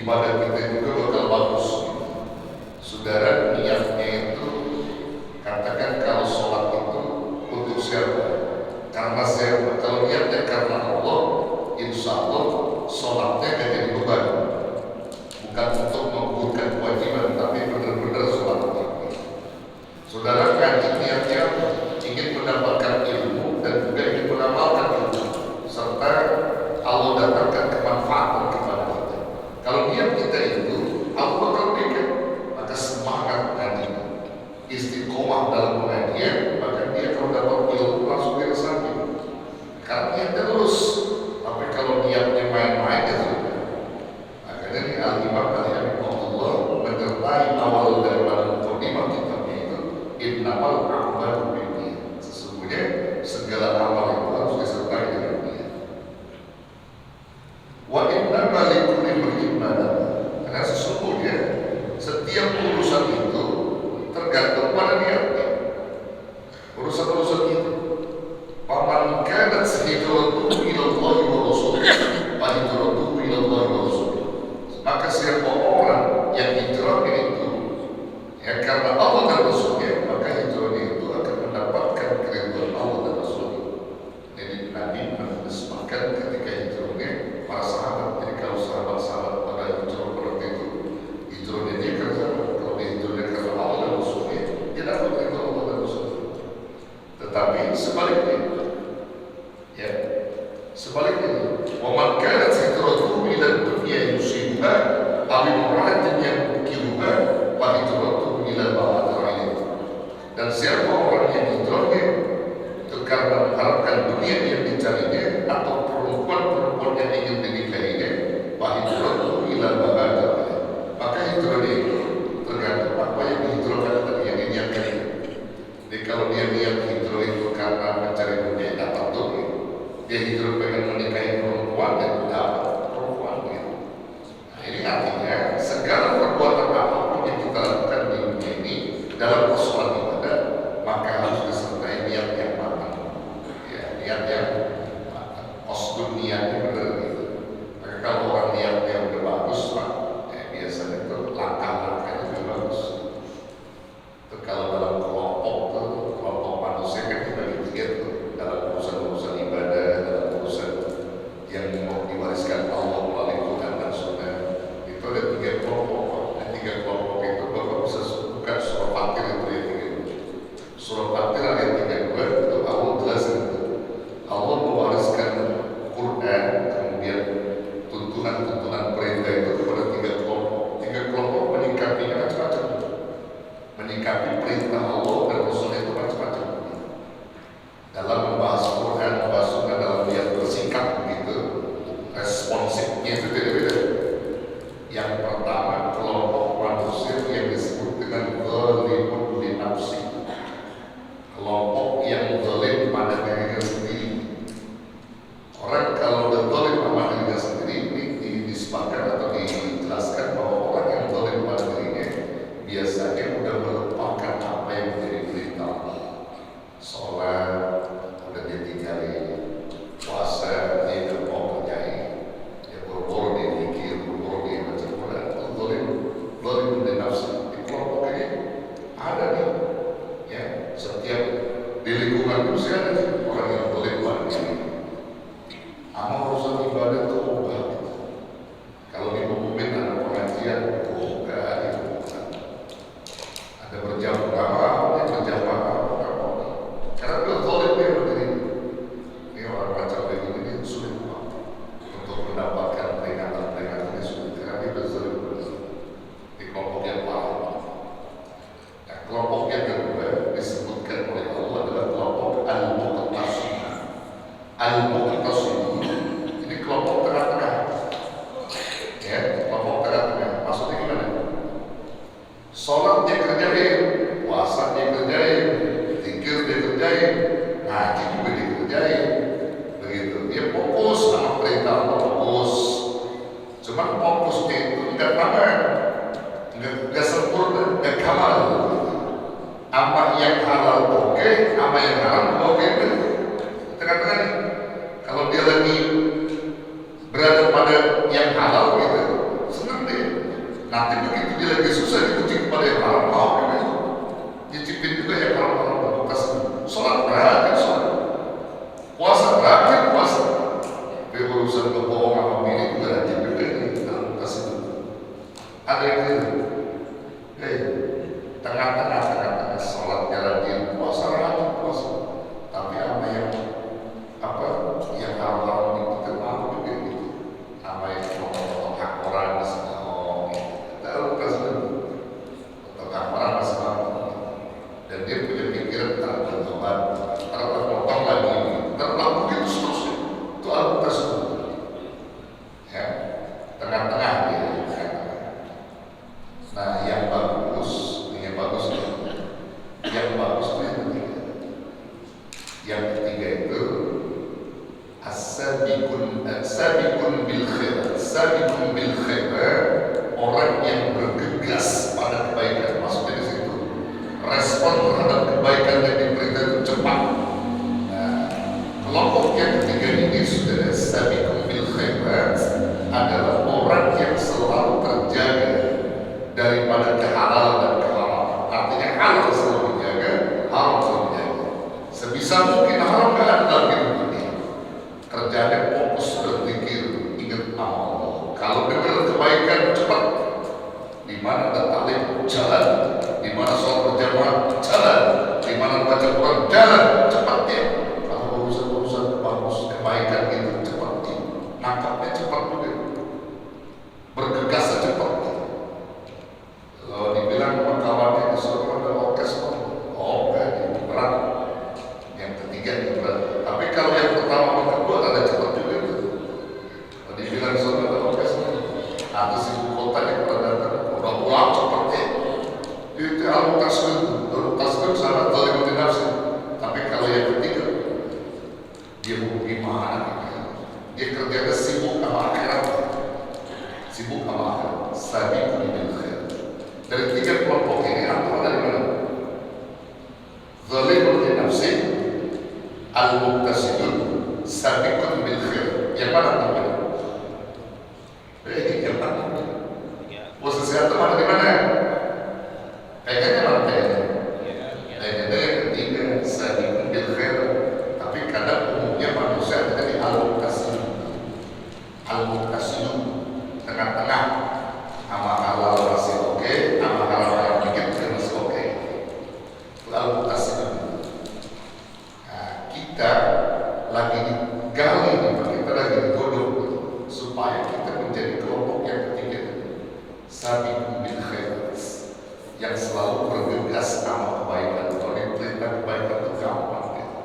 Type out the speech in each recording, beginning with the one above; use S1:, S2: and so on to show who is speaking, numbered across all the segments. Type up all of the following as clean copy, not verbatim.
S1: ibadah kita juga bakal bagus. Saudara, niatnya itu katakan kalau sholat itu untuk siapa? Karena siapa? Kalau niatnya karena Allah, insya Allah sholatnya gak jadi beban. Bukan untuk menggugurkan kewajiban, tapi benar-benar sholat itu. Saudara kan niatnya ingin mendapatkan ilmu dan juga ingin mengamalkan ilmu, serta Allah datangkan kemanfaatan kepada kita. Kalau niat kita itu Allah bakal berikan, maka semangat tadi istiqomah dalam pengajian, maka dia kalau dapat ilmu langsung dirasakan. Karena niatnya lurus. Tapi kalau niatnya main-main ya sudah. Makanya ini Al-Imam Al-Imamullah menyertai awal daripada mukadimah kitabnya itu innamal a'malu binniyat. Sesungguhnya segala amal itu harus disertai dengan niat. Wa innamal likulli imrin ma nawa. Karena sesungguhnya setiap urusan itu tergantung pada niatnya. Urusan-urusan itu. Faman kanat hijratuhu ila Allah wa rasulih, fa hijratuhu ila Allah wa rasulih. Maka siapa orang yang hijrahnya itu ya karena Allah dan Rasulnya, maka hijrahnya itu akan mendapatkan keridhaan Allah dan Rasulnya. Jadi Nabi menisbahkan ketika hijrahnya para sahabat. Jadi kalau sahabat-sahabat pada hijrah seperti itu, hijrahnya dia karena kalau dia hijrahnya karena Allah dan Rasulnya, dia dapat keridhaan Allah dan Rasulnya. Tetapi sebaliknya, ya sebaliknya, wa man kanat hijratuhu ila dunya yusibuha aw imra'atin yankihuha fa hijratuhu ila ma hajara ilaihi. Dan siapa orang yang hijrahnya itu karena mengharapkan dunia yang dicarinya atau perempuan-perempuan yang ingin dinikahinya, fa hijratuhu ila ma hajara ilaihi. Maka hijrahnya itu tergantung apa yang dihijrahkan tadi, yang diniatkan. Jadi kalau dia niat hijrah itu karena mencari dunia, dapat dunia. Dia hijrah pengen menikahi perempuan dan dapat perempuan gitu. Nah, ini artinya segala perbuatan apapun yang kita lakukan di dunia ini dalam persoalan ibadah, maka harus disertai niat yang matang. Ya, niat yang matang. Qasdun niatnya benar gitu. Maka kalau orang niatnya udah bagus, Pak, biasanya itu langkah-langkahnya juga bagus. Itu kalau dalam kelompok manusia kan dibagi tiga tuh, dalam urusan-urusan ibadah, dalam urusan yang mau diwariskan Allah melalui Quran dan Sunnah, itu ada tiga kelompok. Dan tiga kelompok itu Bapak bisa bukan surah Fatir itu yang tiga. Surah Fatir ayat 32 itu Allah jelasin itu. Allah mewariskan Quran, kemudian tuntunan-tuntunan perintah itu kepada tiga kelompok. Tiga kelompok menyikapinya macam-macam. Menyikapi perintah Allah dan Rasulnya itu macam-macam. Dalam membahas Quran, membahas Sunnah, dalam dia bersikap begitu, responsifnya itu beda-beda. Yang pertama, kelompok manusia yang disebut dengan zalimun li nafsi. Kelompok yang zalim pada dirinya sendiri. Orang kalau udah zalim pada dirinya sendiri, ini disebutkan atau dijelaskan bahwa orang yang zalim pada dirinya biasanya udah melupakan apa yang menjadi perintah Allah. Sholat udah dia tinggalin, puasa dia udah mau kerjain, ya boro-boro dia mikir, boro-boro dia baca Quran. Zalim di nafsi. Di kelompok ini ada nih, ya setiap di lingkungan itu saya ada orang yang zalim pada diri. Amal urusan ibadah itu ubah gitu. Kalau di mukmin ada pengajian, bukan itu bukan. Ada berjamaah, karena dia zalim dia berdiri. Ini orang macam begini ini sulit untuk mendapatkan peringatan-peringatan yang sulit karena dia berzalim di kelompok yang lain. Nah, kelompok yang kedua disebutkan oleh Allah adalah kelompok al-muqtasimah. Al-muqtasimah ini kelompok tengah-tengah. Ya, kelompok tengah-tengah. Maksudnya gimana? Sholat dia kerjain, puasa dia kerjain, zikir dia kerjain, ngaji juga dia kerjain, begitu. Dia fokus sama perintah Allah, fokus. Cuman fokusnya itu enggak tamat, enggak sempurna, enggak kamal. Apa yang halal oke, apa yang haram oke. Tengah-tengah nih. Kalau dia lagi berada pada yang halal gitu, senang Nanti begitu dia lagi susah dipuji kepada yang haram, mau dia itu nyicipin juga yang haram-haram bekas. Sholat berakhir sholat, puasa berakhir puasa. Tapi urusan kebohongan sama bini juga rajin juga ini dalam bekas itu. Ada yang itu, tengah-tengah sholatnya rajin, puasa rajin puasa. Tapi apa yang haram-haram itu kita mau juga gitu. Apa yang ngomong hak orang misalnya, tahu kasih untuk hak orang misalnya, dan dia punya pikiran tentang Tuhan, potong lagi, terbang begitu seterusnya. Itu al tersebut, ya tengah-tengah dia. Nah yang bagus itu yang ketiga. Yang ketiga itu as-sabiqun bil khair, orang yang bergegas pada kebaikan. Maksudnya di situ respon terhadap kebaikan yang diberitakan itu cepat. Nah, kelompok yang ketiga ini sudah as-sabiqun bil khairat adalah orang yang selalu terjaga daripada kehalalan dan keharaman. Artinya halal selalu dijaga, haram selalu dijaga. Sebisa mungkin haram gak ada dalam hidup ini. Kerjanya fokus berpikir, ingat Allah. Kalau dengar kebaikan cepat. Di mana ada taklim jalan, di mana sholat berjamaah jalan, di mana baca Quran jalan, cepat dia. Kalau urusan bagus kebaikan itu cepat dia. Nangkapnya cepat juga. Bergegas cepat. Kalau dibilang kawannya disuruh ada orkes, ini berat. Yang ketiga ini berat. Tapi kalau yang pertama dan kedua ada cepat juga itu. Kalau dibilang suruh ada orkes, ada ibu kota yang pernah datang, udah pulang cepatnya. Itu al-tasbih sangat zalimati nafsi. Tapi kalau yang ketiga, dia mau gimana gitu. Dia kerjanya sibuk sama akhirat. Sibuk sama akhirat. Sabiqun bil khair. Dari tiga kelompok ini, antara dari mana? Zalimati nafsi, al-muqtasidun, sabiqun bil khair. Yang mana namanya? Yang mana? Posisi itu mana di mana? Kayaknya mana kayaknya? Kayaknya yang ketiga, sabiqun bil khair. Tapi kadang umumnya manusia ada di al-muqtasidun. Al-muqtasidun tengah-tengah, sama halal masih oke, sama halal dikit masih oke. Lalu al-muqtasidun. Nah, kita lagi digali nih, kita lagi digodok supaya kita menjadi kelompok yang ketiga, sabiqun bil khairat, yang selalu bergegas sama kebaikan. Kalau diperintah kebaikan itu gampang gitu.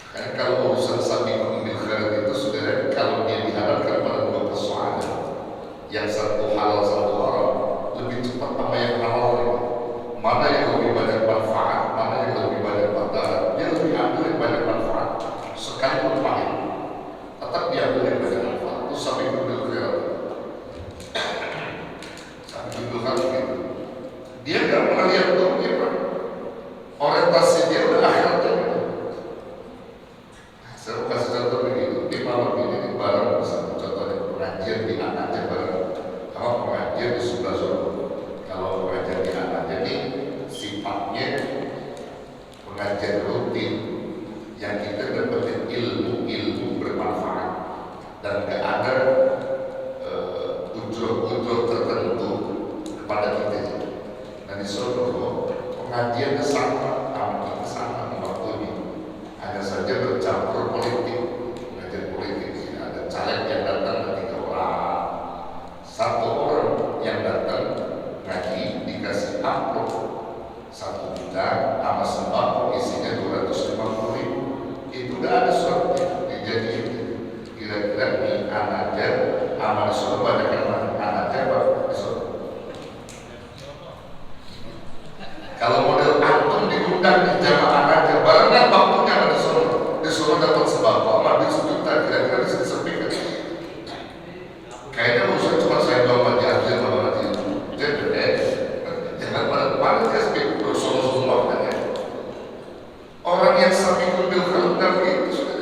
S1: Karena kalau urusan sabiqun bil khairat itu saudara, kalau dia dihadapkan pada dua persoalan, yang satu halal satu haram, lebih cepat sama yang halal ini. Mana yang lebih banyak manfaat, mana yang lebih banyak madarat, dia lebih ambil yang banyak manfaat. Sekalipun pahit, tetap diambil yang banyak manfaat. Itu sabiqun bil khairat. Sabiqun bil khairat gitu. Dia nggak melihat dunia, Pak. Orientasi dia udah akhiratnya. Saya kasih contoh begitu. Di malam ini bareng bersama contohnya pengajian di Anaja bareng. Kalau pengajian di sebelah Solo. Kalau pengajian di Anaja ini sifatnya pengajian rutin yang kita dapetin ilmu bermanfaat dan nggak ada ujur tertentu kepada kita. Dan di Solo pengajiannya sama kita sama waktunya, hanya saja bercampur politik. Pengajian politik ada caleg yang datang 3 orang, 1 orang yang datang ngaji dikasih amplop 1 juta sama sembako isinya 250.000. Itu udah ada suratnya dijadiin. Kira-kira nih Anaja sama di Solo banyak yang mana? Anaja apa di Solo? Kalau model antum diundang di jamaah Anaja, barengan waktunya ada di Solo. Di Solo dapat sembako sama di sejuta, kira-kira bisa disepikan. Kayaknya urusan cuma saya bawa mati aja sama mati. Jadi jangan pada dia sepi bersolo semua kan ya. Orang yang sabiqun bil khairat itu sudah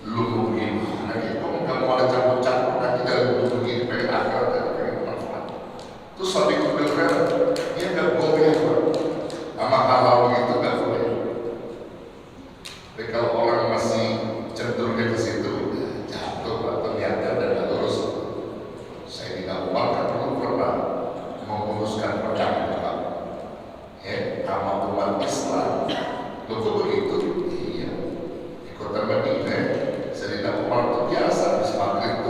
S1: lu gimana gitu, kamu nggak mau ada campur-campur nanti dalam Terus sampai ke pilkada, dia nggak boleh Pak. Sama hal-hal begitu nggak boleh. Tapi kalau orang masih cenderungnya ke situ, jatuh Pak, ternyata dan nggak lurus. Saya tidak Umar kan dulu pernah menguruskan pedang Pak, ya, sama umat Islam. Loh kok begitu? Iya. Di kota Madinah, Sayyidina Umar itu biasa habis maghrib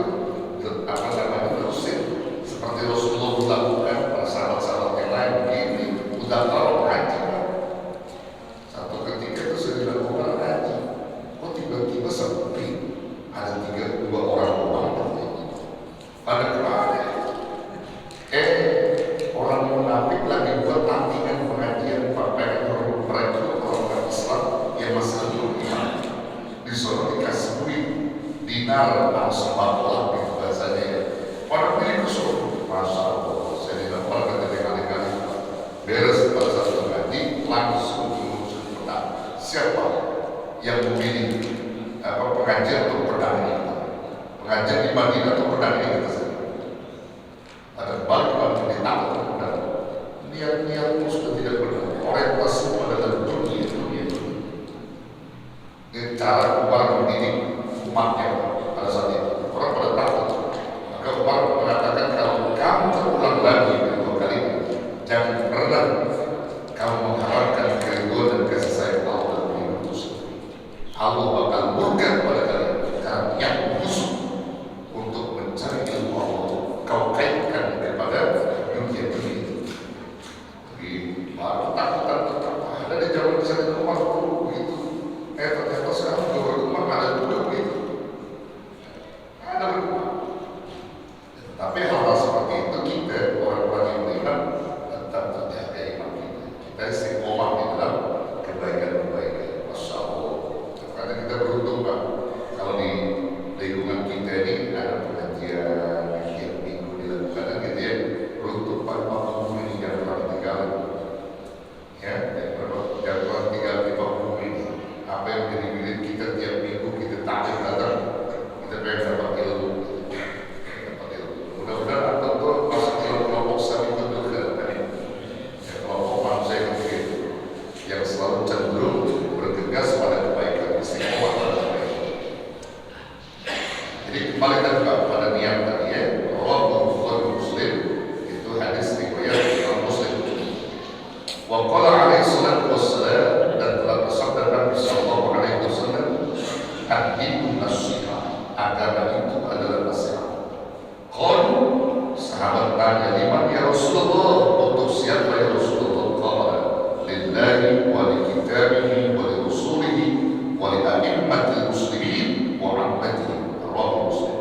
S1: itu apa namanya terusin seperti Rasulullah lakukan pada sahabat-sahabat yang lain begini. Udah tahu haji Pak. Satu ketika itu Sayyidina Umar haji, kok tiba-tiba sepi, ada dua orang pada kemana? Orang munafik lagi buat tandingan pengajian pengen merekrut orang Islam yang masih belum iman. Disuruh dikasih duit dinar atau sembako gitu bahasanya ya. Orang pilih kesuruh, masya Allah. Saya tidak pernah kali-kali beres pada satu ngaji langsung mengusut pedang. Siapa yang memilih pengajian atau pedang ini? Pengajian di Madinah atau pedang ini kita sendiri? Ada balik di tangan pedang. Niat-niatmu sudah tidak benar. Orientasimu adalah dunia. Ini cara Umar mendidik umatnya pada saat itu. Orang pada takut. Maka Umar mengatakan kalau kamu terulang lagi kedua kali, jangan pernah kamu mengharapkan keriduan dan kasih sayang Allah dan mengutus. Allah bakal murka pada kalian karena yang busuk untuk mencari ilmu Allah. Kau kaitkan kepada dunia itu. Jadi baru takutan ada di zaman Sayyidina Umar dulu begitu. Ternyata sekarang juga berkembang ada juga begitu. Ada berkembang. Tapi hal-hal seperti itu kita orang-orang yang beriman tetap terjaga iman kita. Kita istiqomah di dalam kebaikan-kebaikan. Masya Allah. Karena kita beruntung Pak. Kalau di lingkungan kita ini ada pengajian yang minggu dilakukan gitu ya. Beruntung Pak Pak ini jangan pernah tinggal. Ya, jangan pernah tinggal di Pak ini. Apa yang menjadi milik kita tiap minggu kita takdir datang, kita pengen dapat ilmu. Mudah-mudahan tentu masuk dalam kelompok sami itu ya, kelompok manusia yang begitu, yang selalu cenderung bergegas pada kebaikan, istiqomah pada kebaikan. Jadi kembalikan pada niat tadi ya, bahwa Muslim itu hadis riwayat Imam Muslim. Wa qala alaihi salatu wassalam, dan telah bersabda Nabi sallallahu alaihi wasallam, ad-dinu nasiha, agama itu adalah nasihat. Qalu, sahabat tanya, liman ya Rasulullah, untuk siapa ya Rasulullah? Qala lillahi wa li kitabihi wa li rusulihi wa li a'immatil muslimin wa 'ammatihi. Rawahu Muslim.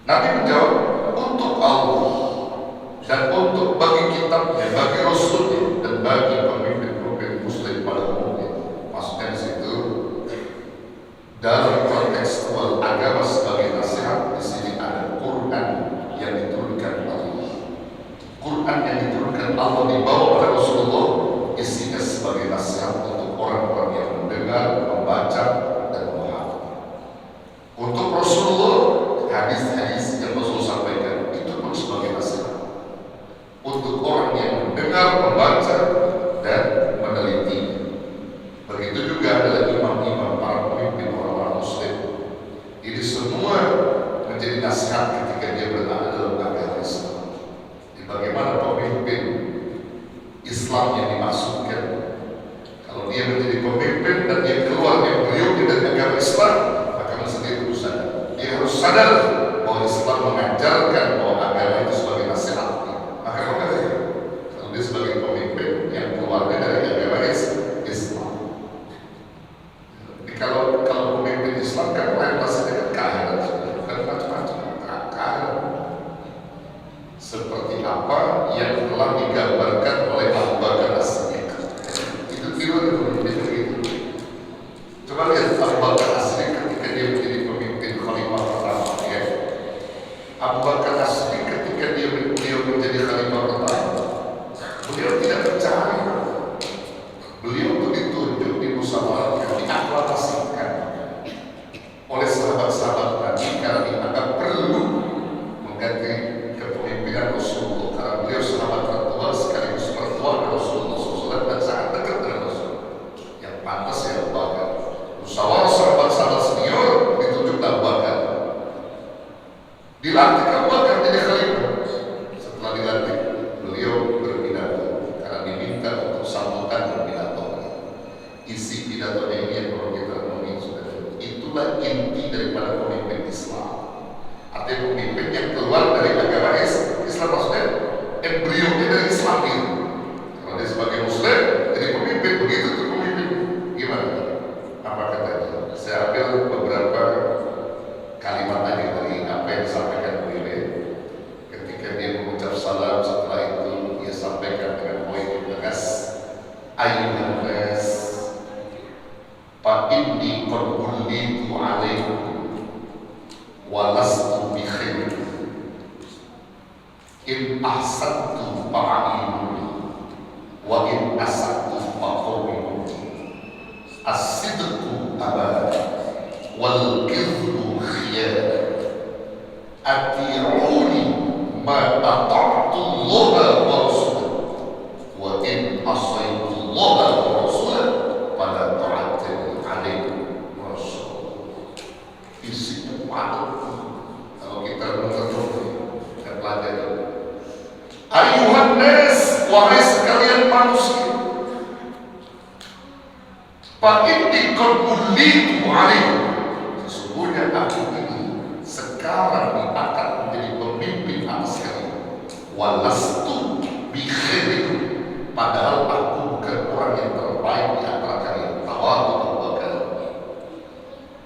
S1: Nabi menjawab, untuk Allah dan untuk bagi kitabnya, bagi rasulnya, dan bagi pemimpin-pemimpin muslim pada umumnya. Maksudnya di situ dalam kontekstual agama sebagai nasihat, di sini ada Quran yang diturunkan Allah. Quran yang diturunkan Allah dibawa oleh Rasulullah, isinya sebagai nasihat untuk orang-orang yang mendengar, membaca, dan memahami. Untuk Rasulullah, hadis-hadis yang Rasul sampaikan itu pun sebagai nasihat untuk orang yang mendengar, membaca, dan meneliti. Begitu juga adalah imam-imam, para pemimpin orang-orang muslim. Ini semua menjadi nasihat ketika dia berada dalam agama Islam. Bagaimana pemimpin Islam yang dimaksudkan? Kalau dia menjadi pemimpin dan dia keluar yang beliau dari agama Islam, maka mesti harus sadar. Dia harus sadar bahwa Islam mengajarkan bahwa agama itu sebagai nasihat. Maka kalau dia sebagai pemimpin yang keluarnya dari agama Islam. Jadi kalau pemimpin Islam kan orientasinya kan keakhiran, bukan macam-macam keakhiran. Seperti apa yang telah digambarkan oleh Abu Bakar As-Siddiq. Itu tiru begitu. Coba lihat Abu Bakar As-Siddiq ketika dia menjadi pemimpin khalifah pertama ya. Abu Bakar As-Siddiq ketika dia menjadi khalifah pertama, beliau tidak mencari, beliau itu ditunjuk, dimusyawarahkan, diaklamasikan oleh sahabat-sahabat Nabi karena dianggap perlu mengganti kepemimpinan Rasulullah Dilantik Abu Bakar jadi khalifah. Setelah dilantik, beliau berpidato karena diminta untuk sambutan berpidato. Isi pidatonya ini yang perlu kita renungi, saudara. Itulah inti daripada pemimpin Islam. Artinya pemimpin yang keluar dari agama Islam, maksudnya embrionya dari Islam itu. Kalau dia sebagai Muslim jadi pemimpin, begitu tuh pemimpin. Gimana? Apa katanya? Saya ambil beberapa kalimat tadi dari apa yang disampaikan beliau. Ketika dia mengucap salam, setelah itu dia sampaikan dengan poin yang tegas, ayuhan nas, fa inni qad ullitu alaikum wa lastu bi khair, in ahsantu fa'amiluni wa in asatu faqawwimuni, as-sidqu abada wal kidhbu khiyar, ati'uni ma ata'tu Allah wa rasulah wa in asaitu Allah wa rasulah fala ta'atil alaikum rasul. Isinya padat. Kalau kita mengerti dan pelajari, ayuhan nas, wahai sekalian manusia, fa inni qad ullitu alaikum, sesungguhnya aku ini sekarang akan menjadi pemimpin atas kalian. Walastu bi khairikum, padahal aku bukan orang yang terbaik di antara kalian. Tawadu Abu Bakar.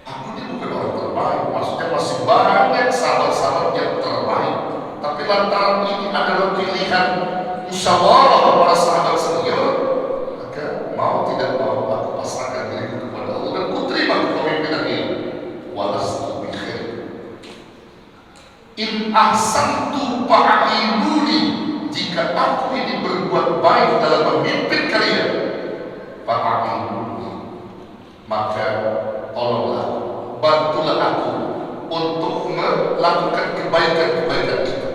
S1: Aku ini bukan orang terbaik, maksudnya masih banyak sahabat-sahabat yang terbaik. Tapi lantaran ini adalah pilihan musyawarah para sahabat senior, maka mau tidak mau aku pasrahkan diri kepada Allah dan ku terima kepemimpinan ini. Walastu bi khair, in ahsantu fa'amiluni, jika aku ini berbuat baik dalam memimpin kalian, fa'amiluni, maka tolonglah, bantulah aku untuk melakukan kebaikan-kebaikan itu.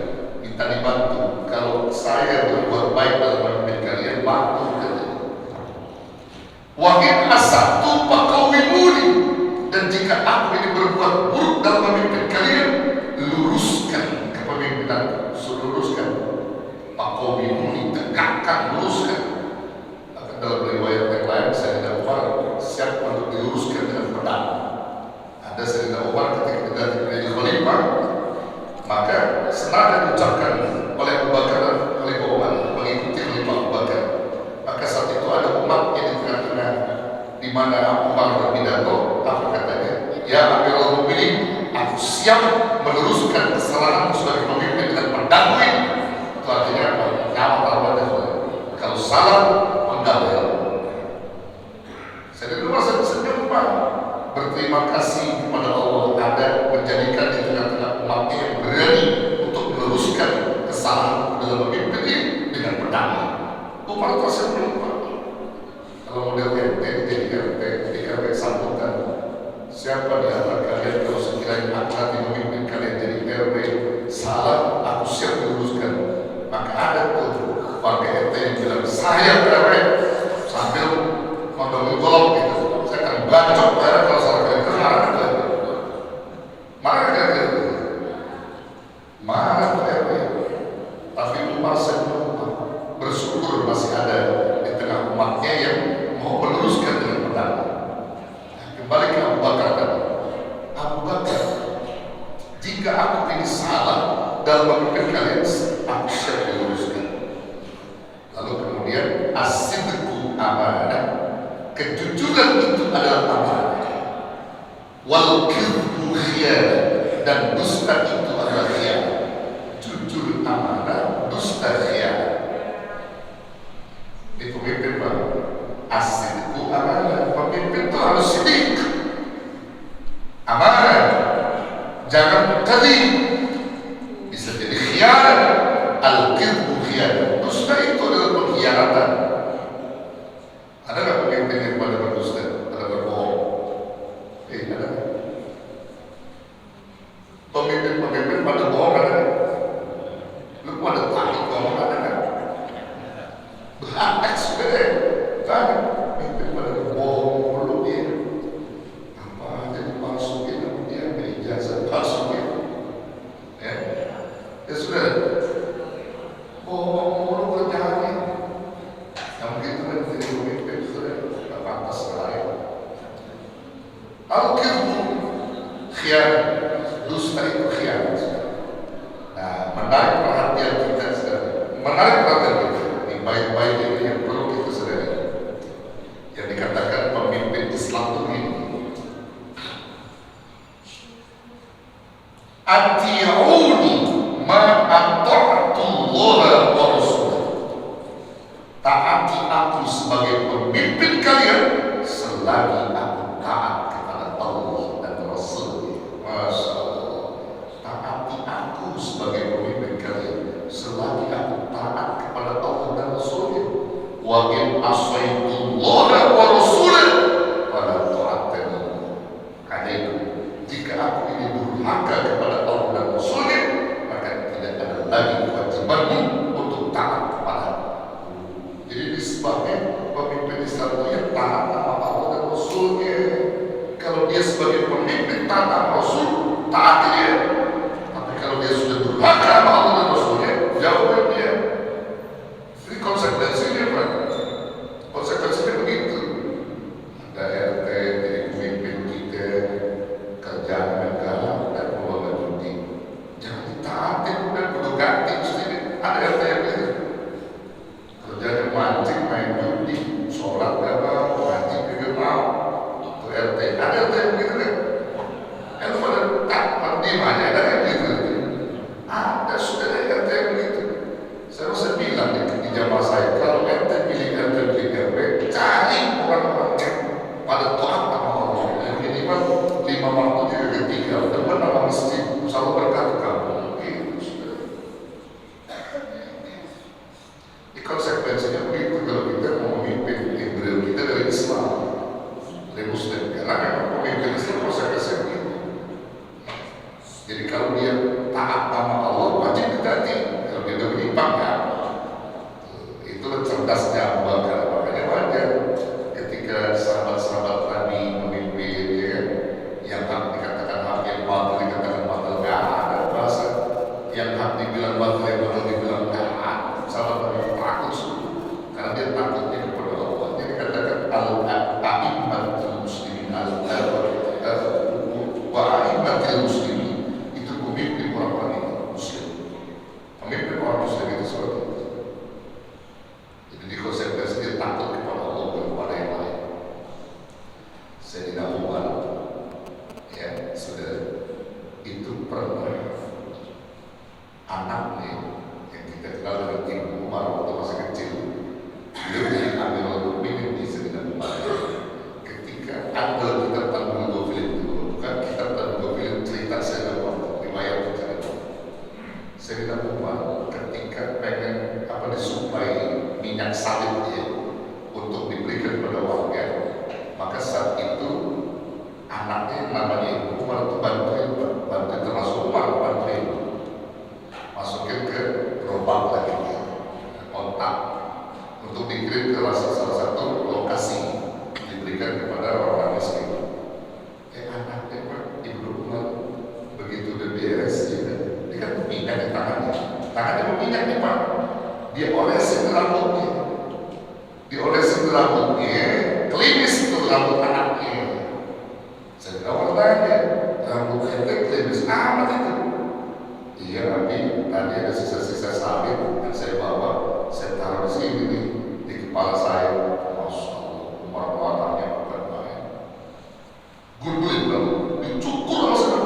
S1: Minta dibantu. Kalau saya berbuat baik dalam memimpin kalian, bantu kalian. Wa in asatu faqawwimuni, dan jika aku ini berbuat buruk dalam memimpin kalian, luruskan kepemimpinan, luruskan. Faqawwimuni, tegakkan, luruskan. Akan dalam riwayat yang lain, Sayyidina Umar siap untuk diluruskan dengan pedang. Ada Sayyidina Umar ketika diganti menjadi khalifah, maka senada diucapkan oleh Abu Bakar dan Khalifah Umar mengikuti Khalifah Abu Bakar. Maka saat itu ada umat yang di tengah-tengah, di mana Abu Bakar berpidato, apa katanya? Ya Amirul Mukminin, aku siap meluruskan kesalahanku sebagai pemimpin dengan pedangku ini. Itu artinya apa? Nyawa taruhannya. Kalau salah, menggabel. Saya dulu merasa senyum, Pak. Berterima kasih kepada Allah ada menjadikan di tengah-tengah umatnya yang berani untuk meluruskan kesalahan dalam memimpin ini dengan pedang. Umar tersenyum, Pak. Kalau model RT jadi RT, ketika RT sambutan, siapa di antara kalian kalau sekiranya aku nanti memimpin kalian jadi RW salah, aku siap meluruskan. Maka ada tuh warga RT yang bilang, saya RW, sambil menggolong gitu. Saya akan bacok kalau salah kalian marah kan? Marah kan? Marah tuh RW. Tapi Umar senyum, bersyukur masih ada di tengah umatnya yang mau meluruskan dengan pedang. Kembali ke Abu Bakar tadi. Abu Bakar, jika aku ini salah dalam memimpin kalian, aku siap diluruskan. Lalu kemudian as-sidqu amanah, kejujuran itu adalah amanah. Wal kidhbu khiyar, dan dusta itu adalah khianat. Jujur amanah, dusta khianat. Ini pemimpin Pak. As-sidqu amanah, pemimpin itu harus sidik, amanah, jangan kadzib, bisa jadi khianat. Al-kidhbu khianat, dusta itu adalah pengkhianatan. Ada nggak pemimpin yang pada berdusta, pada berbohong? Ada. Pemimpin-pemimpin pada bohong ada. Lu pada tahu bohong ada nggak? Banyak sebenarnya. Banyak pemimpin pada bohong mulu dia. Apa aja dipalsuin, dia ijazah palsuin. Ya. ati'uni ma ata'tullaha wa rasulah. Taati aku sebagai pemimpin kalian selagi aku taat kepada Allah dan Rasul. Masya Allah. Taati aku sebagai pemimpin kalian selagi aku taat kepada Allah dan Rasulnya. Wa in asaitullaha wa rasulah fala ta'atani. Karena itu, jika aku ini durhaka kepada Allah dan Rasulnya, maka tidak ada lagi kewajibanmu untuk taat kepada. Jadi disebabkan pemimpin Islam itu yang taat sama Allah dan Rasulnya. Kalau dia sebagai pemimpin taat sama Rasul, taat dia. Tapi kalau dia sudah durhaka sama Allah dan Rasulnya, jauhin dia. Jadi konsekuensinya Pak, konsekuensinya begitu. Ada RT jadi pemimpin kita, kerjaan negara dan pengelola judi. Jangan ditaatin dan kudu ganti sendiri. Ada RT yang begitu. Kerjanya mancing, main judi, sholat apa, wajib juga mau. Itu RT. Ada RT yang begitu kan? Itu pada tak penting aja ada yang begitu. Ada sudah ada RT yang begitu. Saya bilang di jamaah saya, kalau RT pilih RT pilih RW, cari orang-orang yang pada taat sama Allah. Yang minimal 5 waktu dia ketiga, depan nama masjid, selalu berkat ke kamu. Konsekuensinya begitu kalau kita mau memimpin embryo kita dari Islam, dari Muslim. Karena memang pemimpin Islam konsekuensinya begitu. Jadi kalau dia taat sama Allah, wajib ditaati. Kalau dia udah menyimpang kan, itulah cerdasnya Abu Bakar. Makanya wajar ketika sahabat-sahabat Nabi memimpin, ya, yang hak dikatakan hak, yang batil dikatakan batil, nggak ada bahasa. Yang hak dibilang batil, yang batil dibilang nggak ada. Sahabat Nabi takut karena dia takutnya kepada Allah. Jadi katakan al-a'immatul muslimin al-a'immatul muslimin itu pemimpin orang-orang muslim. Pemimpin orang muslim itu seperti itu. Jadi di konsekuensi dia takut kepada Allah dan kepada yang lain. Sayyidina Umar, ya saudara, itu pernah anaknya yang kita kenal dengan Ibnu Umar waktu masih kecil, beliau jadi Amirul Mukminin di Sayyidina Umar. Ketika ada kitab Tanbul Ghafil itu, bukan kitab Tanbul Ghafil, cerita Sayyidina Umar, riwayat cerita Sayyidina Umar ketika pengen disuplai minyak sawit dia untuk diberikan kepada warga, maka saat itu anaknya namanya Ibnu Umar itu bantuin termasuk Umar bantuin masukin ke gerobak lagi kontak untuk dikirim ke salah satu lokasi diberikan kepada orang miskin. Anaknya Pak Ibnu Umar begitu udah beres dia kan minyak di tangannya berminyak nih Pak, dia olesin rambutnya, klimis itu rambut anaknya. Saya awal tanya, rambut ente klimis amat itu. Iya Nabi, tadi ada sisa-sisa sawit yang saya bawa, saya taruh di sini nih, di kepala saya. Masya Allah, Umar warnanya bukan main. Gundulin rambut, dicukur sama saya.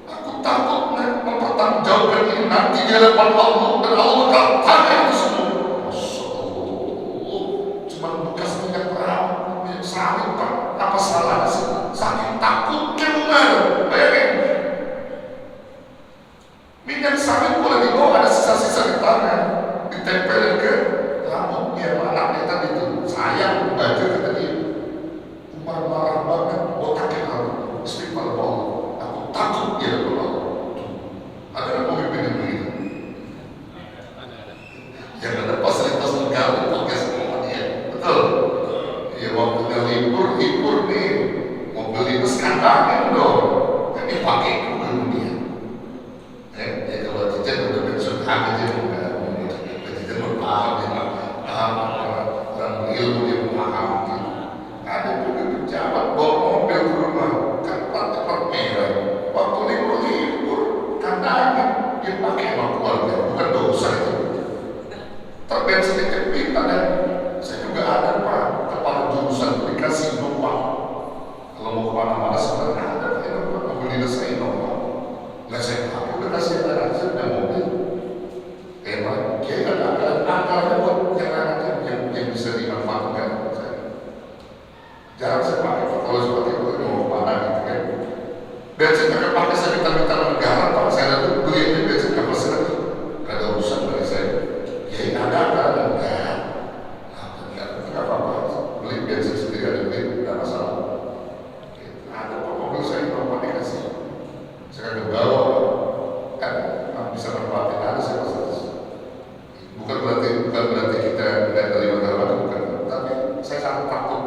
S1: Aku takut mempertanggungjawabkan ini nanti di hadapan Allah dan Allah bakal tanya itu semua. Masya Allah, cuma bekas minyak rambut, minyak sawit Pak, apa salahnya sih? Saking takutnya Umar, bayangin. Minyak sawit boleh dibawa, ada sisa-sisa di tangan, ditempelin ke rambutnya anaknya tadi itu. Sayang baju kata dia. Umar marah banget, otaknya lalu istighfar Allah. Aku takut dia kepada Allah. Ada pemimpin yang begitu? Ya Saya galau kan bisa manfaatin ada saya rasa. Bukan berarti kita nggak terima dalam bukan, tapi saya sangat takut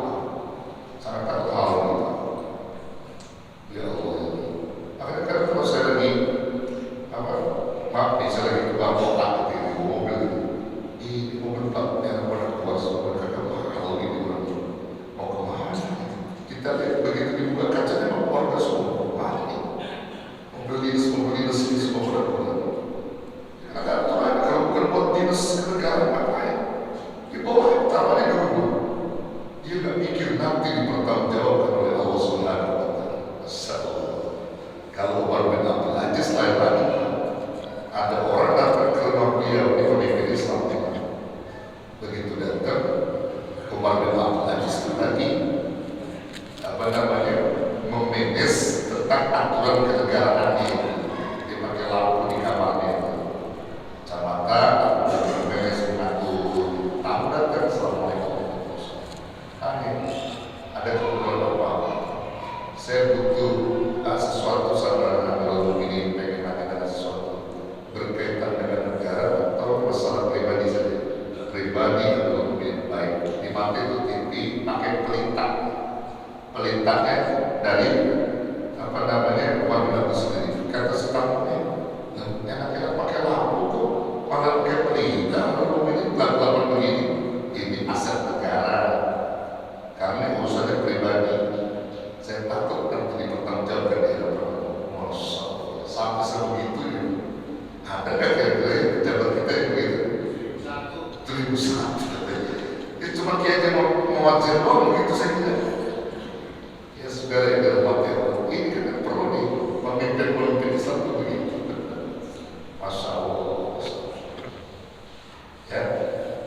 S1: hal itu. Ya Allah, makanya kadang kalau saya lagi maaf nih, saya lagi keluar kota di mobil, di mobil tak yang pernah keluar semua kakak kalau ini mau kemana? Kita lihat begitu dibuka kacanya mau keluarga semua, mana nih? Mobil dinas ini semua benar-benar. Ada aturan kalau bukan buat dinas negara ngapain? Di bawah taruhannya dulu. Dia nggak mikir nanti dipertanggungjawabkan oleh Allah Subhanahu Wa Taala. Masyaallah. Kalau Umar bin Abdul Aziz lain lagi, ada orang datang ke rumah beliau di pemimpin Islam. Begitu datang, Umar bin Abdul Aziz lagi memanage tentang aturan kenegaraan ini. Dia pakai lampu di kamarnya. Camatan, memanage mengatur tamu datang. Assalamualaikum. Ada keperluan apa? Saya butuh sesuatu sama kalau ini pengen nanya sesuatu berkaitan dengan negara atau masalah pribadi saja. Pribadi atau lebih baik. Di mata itu TV pakai pelintang. Pelintangnya dari wanita itu sendiri. Kata setamunya, enak-enak pakai lampu kok, malah pakai pelintang. Kalau ini belak-belakan begini, ini aset negara. Karena urusannya pribadi. Saya takut nanti dipertanggungjawabkan di hadapan Allah. Sampai sebegitu ya. Ada nggak kira-kira pejabat kita yang begitu? 1001. Ya cuma kayaknya mau wajar begitu saya kira. Ya saudara yang dirahmati Allah, ini kan perlu nih pemimpin Islam itu begitu. Masya Allah. Ya,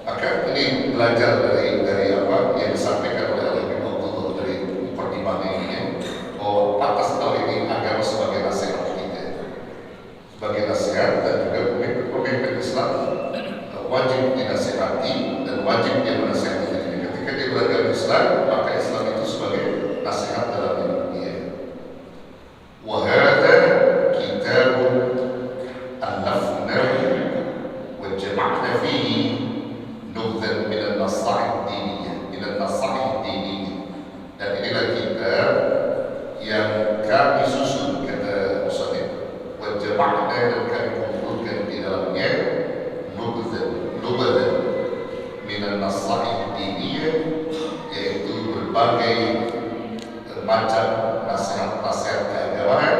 S1: maka ini belajar dari apa yang disampaikan oleh Al-Habib Abdullah dari pertimbangan ini. Oh, pantas tahu ini agama sebagai nasihat kita, sebagai nasihat dan juga pemimpin Islam wajib dinasihati dan wajib dia menasihati dirinya. Ketika dia beragama Islam, maka Islam itu sebagai nasihat dalam hidupnya. Wahada kitabun alafnahu wa jama'na fihi nubdhan min an-nasaih diniyah. Dan inilah kitab yang kami susun, kata Musannif, wa jama'na, dan kami kumpulkan di dalamnya nubdhan min an-nasaih diniyah, yaitu berbagai macam nasihat-nasihat keagamaan,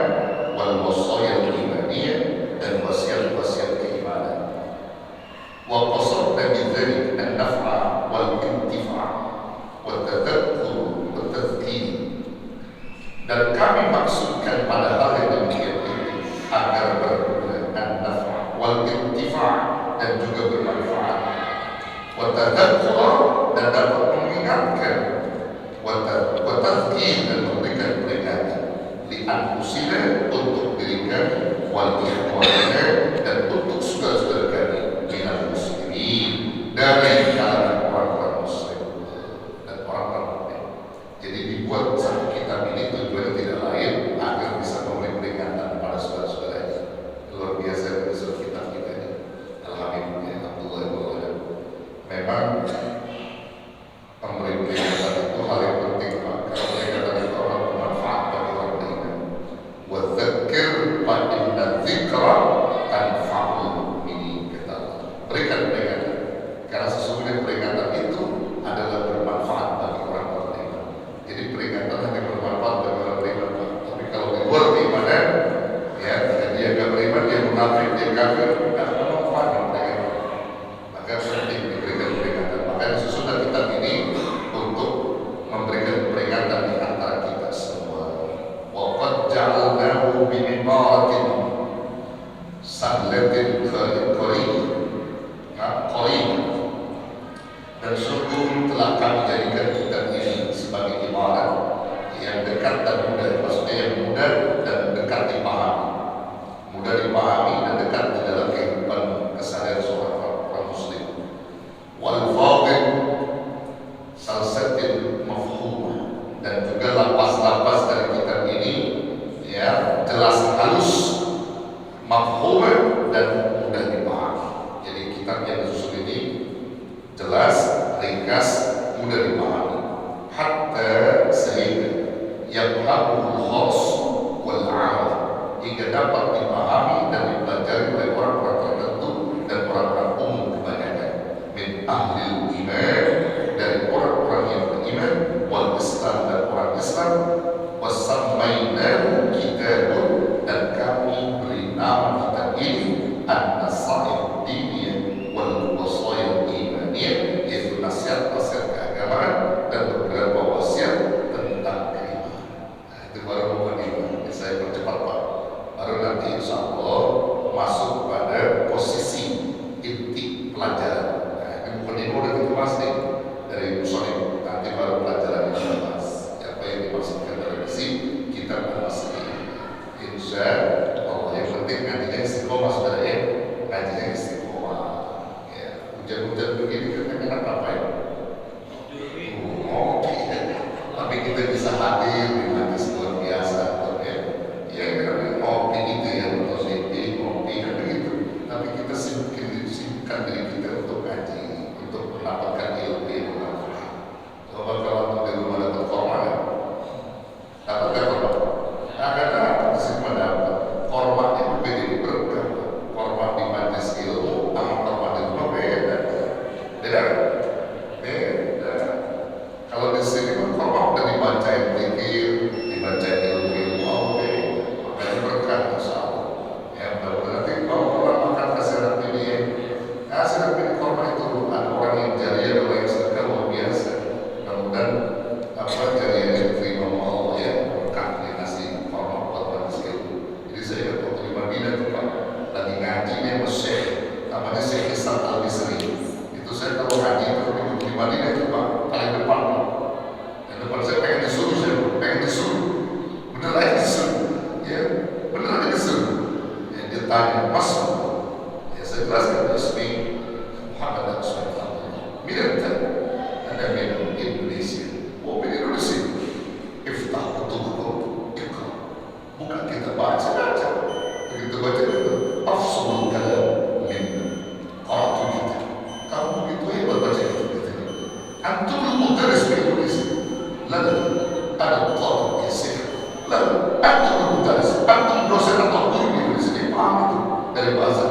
S1: wal wasaya imaniyah, dan wasiat-wasiat keimanan. Wa qasadna bidzalik an-naf'a wal intifa' wa tadakkur wa tadhkir. Dan kami maksudkan pada hal yang demikian itu agar berguna, an-naf'a wal intifa' dan juga bermanfaat, wa tadakkur, dan dapat mengingatkan, wa tadhkir, dan memberikan peringatan, li anfusina, untuk diri kami, wal ikhwanina, dan untuk saudara-saudara kami, minal muslimin, dari kalangan orang-orang muslim dan orang-orang mukmin. Jadi dibuat satu kitab ini tujuannya tidak lain agar bisa memberi peringatan kepada saudara-saudaranya. Luar biasa surat kitab kita ini. Alhamdulillah, Abdullah. Memang memberi peringatan itu hal yang penting, Pak. Kalau peringatan itu orang bermanfaat bagi orang beriman. Wa dzakir fa inna dzikra tanfa'ul mu'minin, kata Allah. Berikan peringatan, karena sesungguhnya peringatan itu adalah bermanfaat bagi orang-orang beriman. Jadi peringatan hanya bermanfaat bagi orang beriman, Pak. Tapi kalau di luar keimanan, ya, dia nggak beriman, dia munafik, dia kafir, nggak ada manfaat peringatan. Maka penting diberikan peringatan. Maka disusunlah kitab ini untuk memberikan peringatan di antara kita semua. Wa qad ja'alnahu bi ibaratin sahlatin qarib. Dan sungguh telah kami jadikan kitab ini sebagai ibarat yang dekat dan mudah. Maksudnya yang mudah dan dekat dipahami, mudah dipahami dan dekat di dalam kehidupan keseharian seorang muslim. Wal fadil salsatin mafhumah, dan juga lapas-lapas dari kitab ini ya jelas halus halus, mafhum dan mudah dipahami. Jadi kitab yang disusun ini jelas, ringkas, mudah dipahami. Hatta sehingga yang hamul khas wal 'am, hingga dapat dipahami dan dipelajari oleh orang-orang tertentu dan orang-orang umum kebanyakan. Min ahli iman, dari orang-orang yang beriman, wal Islam, dan orang Islam. Wasammainahu kitabun, dan kami beri nama kitab ini an-nasaih diniyah wal wasaya imaniyah, yaitu nasihat-nasihat keagamaan dan beberapa wasiat tentang keimanan. Nah, itu baru mukadimah. Saya percepat Pak. Baru nanti insya Allah masuk pada posisi inti pelajaran. Nah, ini mukadimah udah kita bahas nih dari musonif. Nanti baru pelajaran yang kita bahas. Apa yang dimaksudkan dari sini kita bahas ini. Insya Allah yang penting ngajinya istiqomah saudara ya. Ngajinya istiqomah. Ya, hujan-hujan begini kan enak apa ya? Ngopi. Tapi kita bisa hadir di majelis luar biasa, ya. Ya kan ngopi itu ya, untuk sini ngopi kan begitu. Tapi kita sibukkan diri kita untuk ngaji, untuk mendapatkan ilmu yang bermanfaat. Coba kalau di rumah dapat korma ya, dapat nggak korma? Karena di sini mendapat korma itu berbeda berkah. Korma di majelis ilmu sama korma di rumah beda. Beda kan? Beda. Kalau di sini kan korma udah dibacain zikir, dibacain ilmu Allah, makanya berkah insya Allah. Ya mudah-mudahan nanti kalau makan khasirat ini ya, khasirat ini korma itu ada orang yang jariah, orang yang sedekah luar biasa. Mudah-mudahan jariah yang diterima Allah ya, berkah dikasih korma buat manusia itu. Jadi saya ingat waktu di Madinah itu Pak, lagi ngaji nih sama Syekh, namanya Syekh Ihsan Al-Misri. Itu saya kalau ngaji itu di Madinah itu Pak, paling depan Pak. Dan depan saya pengen disuruh, bener aja disuruh, ya bener aja disuruh. Ya, dia tanya, Mas, ya saya jelaskan resmi Muhammad Rasulullah. Mirip kan? Anda minum Indonesia, mau minum Indonesia. Iftah betul-betul, ikut. Bukan kita baca. Begitu baca itu, afsul kalam minna. Qara'tu kita. Kamu begitu hebat baca itu. Antum al-mudaris di Indonesia. Lalu ada talib ya Syekh. Lalu antum al-mudaris, antum dosen atau guru di Indonesia. Paham itu dari bahasa